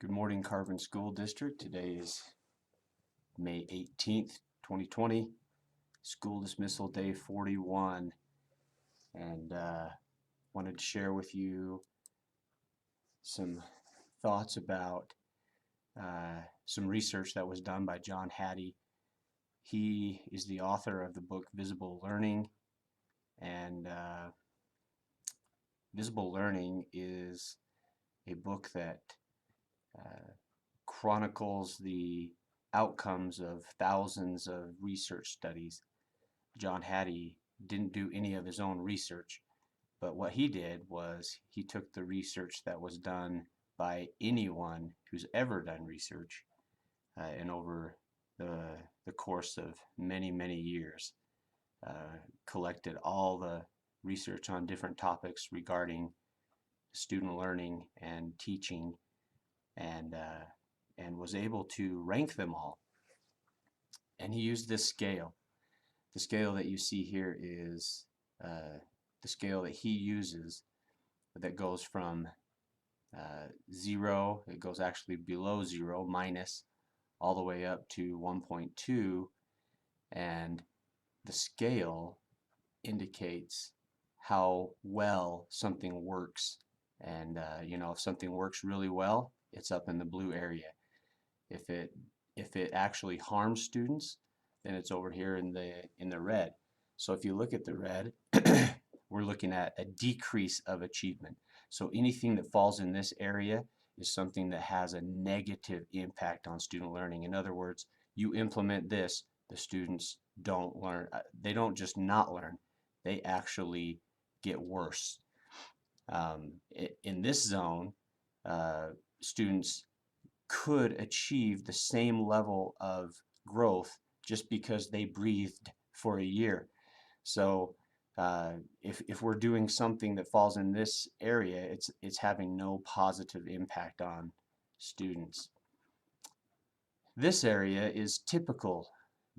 Good morning, Carbon School District. Today is May 18th, 2020, School Dismissal Day 41, and wanted to share with you some thoughts about some research that was done by John Hattie. He is the author of the book Visible Learning, and Visible Learning is a book that chronicles the outcomes of thousands of research studies. John Hattie didn't do any of his own research, but what he did was he took the research that was done by anyone who's ever done research and over the course of many, many years, collected all the research on different topics regarding student learning and teaching, and was able to rank them all. And he used this scale. The scale that you see here is the scale that he uses that goes from 0, it goes actually below 0, minus, all the way up to 1.2, and the scale indicates how well something works. And if something works really well, it's up in the blue area. If it actually harms students, then it's over here in the red. So if you look at the red, we're looking at a decrease of achievement. So anything that falls in this area is something that has a negative impact on student learning. In other words, you implement this, the students don't learn. They don't just not learn, they actually get worse. In this zone, students could achieve the same level of growth just because they breathed for a year. So if we're doing something that falls in this area, it's having no positive impact on students. This area is typical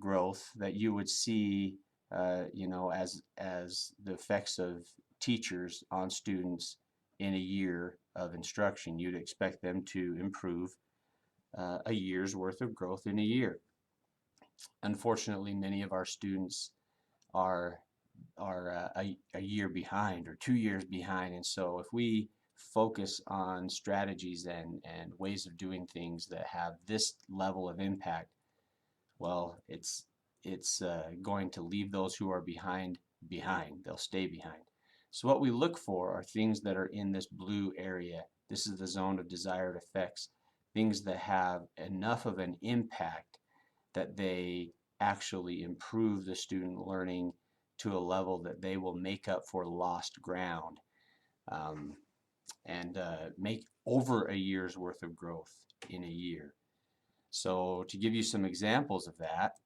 growth that you would see, as the effects of teachers on students in a year of instruction. You'd expect them to improve a year's worth of growth in a year. Unfortunately, many of our students are a year behind or 2 years behind, and so if we focus on strategies and ways of doing things that have this level of impact, well, it's going to leave those who are behind. They'll stay behind. So what we look for are things that are in this blue area. This is the zone of desired effects, things that have enough of an impact that they actually improve the student learning to a level that they will make up for lost ground, and make over a year's worth of growth in a year. So to give you some examples of that,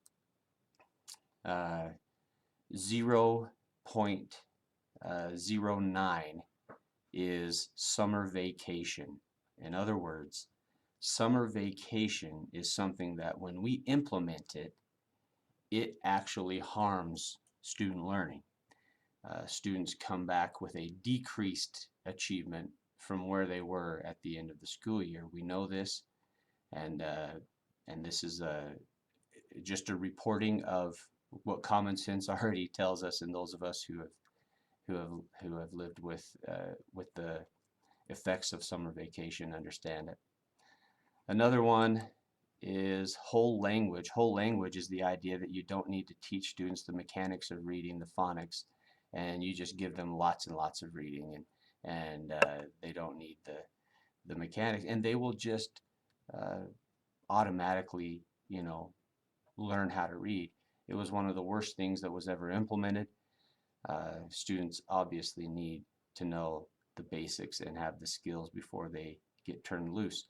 0.09 is summer vacation. In other words, summer vacation is something that when we implement it, it actually harms student learning. Students come back with a decreased achievement from where they were at the end of the school year. We know this, and this is just a reporting of what common sense already tells us, and those of us who have lived with the effects of summer vacation understand it. Another one is whole language. Whole language is the idea that you don't need to teach students the mechanics of reading, the phonics, and you just give them lots and lots of reading, and they don't need the mechanics, and they will just automatically, learn how to read. It was one of the worst things that was ever implemented. Students obviously need to know the basics and have the skills before they get turned loose.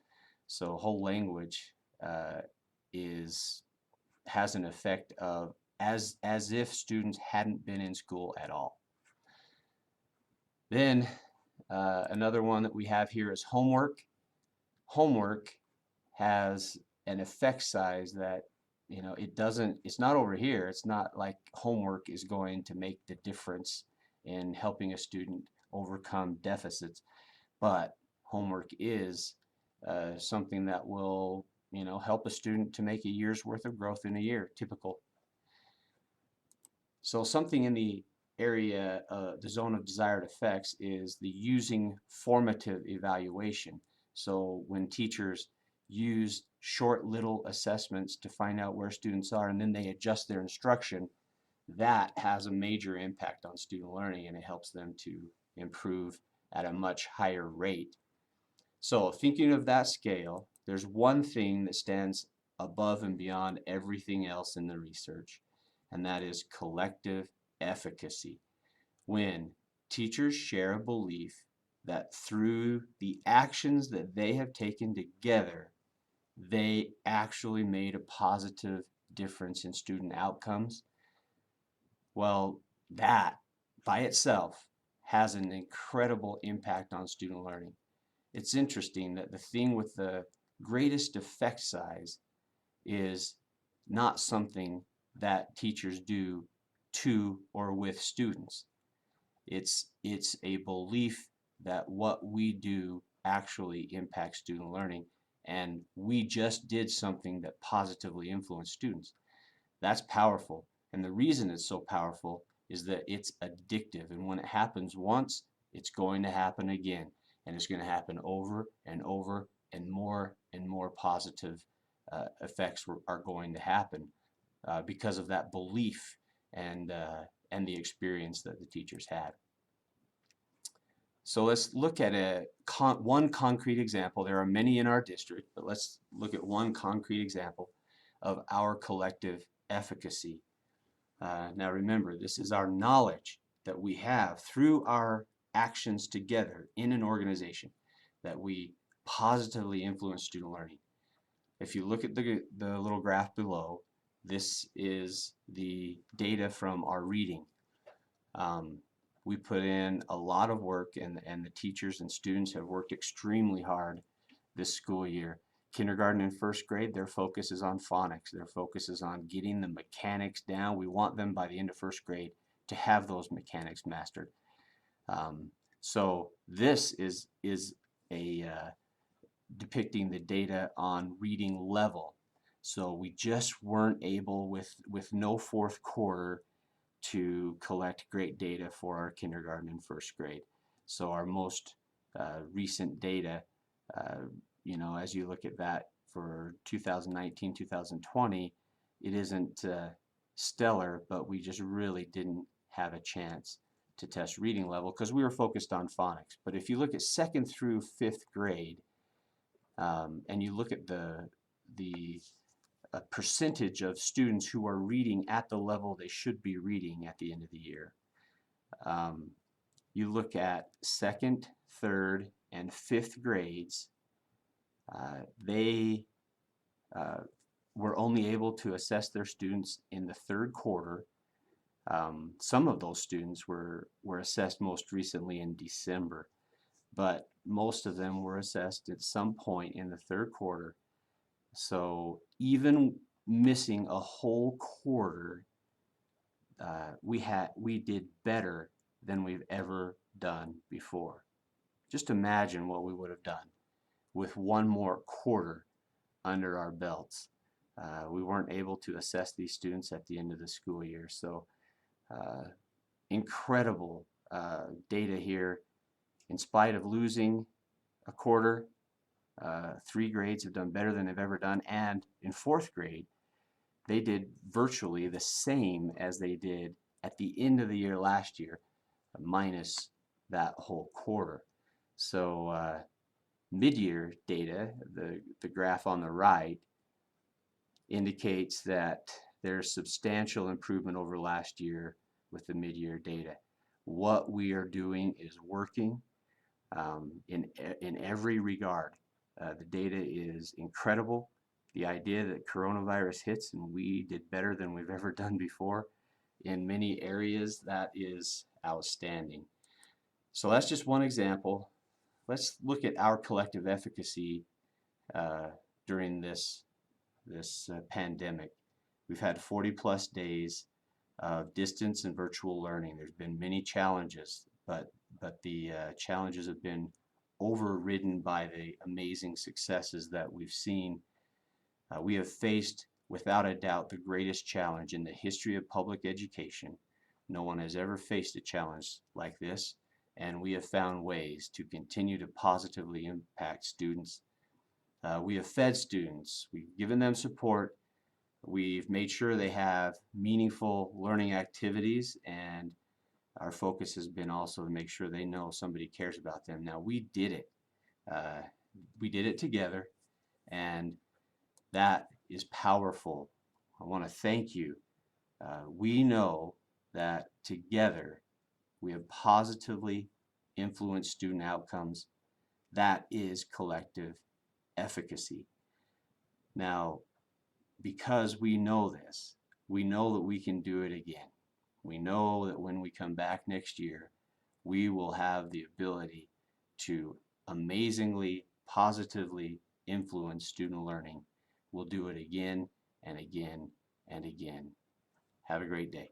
So whole language has an effect of as if students hadn't been in school at all. Then another one that we have here is homework. Homework has an effect size that it's not over here. It's not like homework is going to make the difference in helping a student overcome deficits, but homework is something that will, help a student to make a year's worth of growth in a year, typical. So something in the area, the zone of desired effects, is the using formative evaluation. So when teachers use short little assessments to find out where students are and then they adjust their instruction, that has a major impact on student learning and it helps them to improve at a much higher rate. So thinking of that scale, there's one thing that stands above and beyond everything else in the research, and that is collective efficacy. When teachers share a belief that through the actions that they have taken together, they actually made a positive difference in student outcomes, well, that by itself has an incredible impact on student learning. It's interesting that the thing with the greatest effect size is not something that teachers do to or with students. It's a belief that what we do actually impacts student learning, and we just did something that positively influenced students. That's powerful. And the reason it's so powerful is that it's addictive. And when it happens once, it's going to happen again. And it's going to happen over and over, and more positive effects are going to happen because of that belief and the experience that the teachers had. So let's look at one concrete example. There are many in our district, but let's look at one concrete example of our collective efficacy. Now remember, this is our knowledge that we have through our actions together in an organization that we positively influence student learning. If you look at the little graph below, this is the data from our reading. We put in a lot of work, and the teachers and students have worked extremely hard this school year. Kindergarten and first grade, their focus is on phonics. Their focus is on getting the mechanics down. We want them by the end of first grade to have those mechanics mastered. So this is a depicting the data on reading level. So we just weren't able, with no fourth quarter, to collect great data for our kindergarten and first grade. So our most recent data, as you look at that for 2019, 2020, it isn't stellar, but we just really didn't have a chance to test reading level because we were focused on phonics. But if you look at second through fifth grade, and you look at the percentage of students who are reading at the level they should be reading at the end of the year, you look at second, third, and fifth grades, they were only able to assess their students in the third quarter. Some of those students were assessed most recently in December, but most of them were assessed at some point in the third quarter. So even missing a whole quarter, we did better than we've ever done before. Just imagine what we would have done with one more quarter under our belts. We weren't able to assess these students at the end of the school year. So incredible data here. In spite of losing a quarter, 3 grades have done better than they've ever done. And in fourth grade, they did virtually the same as they did at the end of the year last year, minus that whole quarter. So mid-year data, the graph on the right, indicates that there's substantial improvement over last year with the mid-year data. What we are doing is working in every regard. The data is incredible. The idea that coronavirus hits and we did better than we've ever done before in many areas, that is outstanding. So that's just one example. Let's look at our collective efficacy during this pandemic. We've had 40+ days of distance and virtual learning. There's been many challenges, but the challenges have been overridden by the amazing successes that we've seen. We have faced, without a doubt, the greatest challenge in the history of public education. No one has ever faced a challenge like this, and we have found ways to continue to positively impact students. We have fed students, we've given them support, we've made sure they have meaningful learning activities, and our focus has been also to make sure they know somebody cares about them. Now, we did it. Uh, we did it together, and that is powerful. I want to thank you. We know that together we have positively influenced student outcomes. That is collective efficacy. Now, because we know this, we know that we can do it again. We know that when we come back next year, we will have the ability to amazingly, positively influence student learning. We'll do it again and again and again. Have a great day.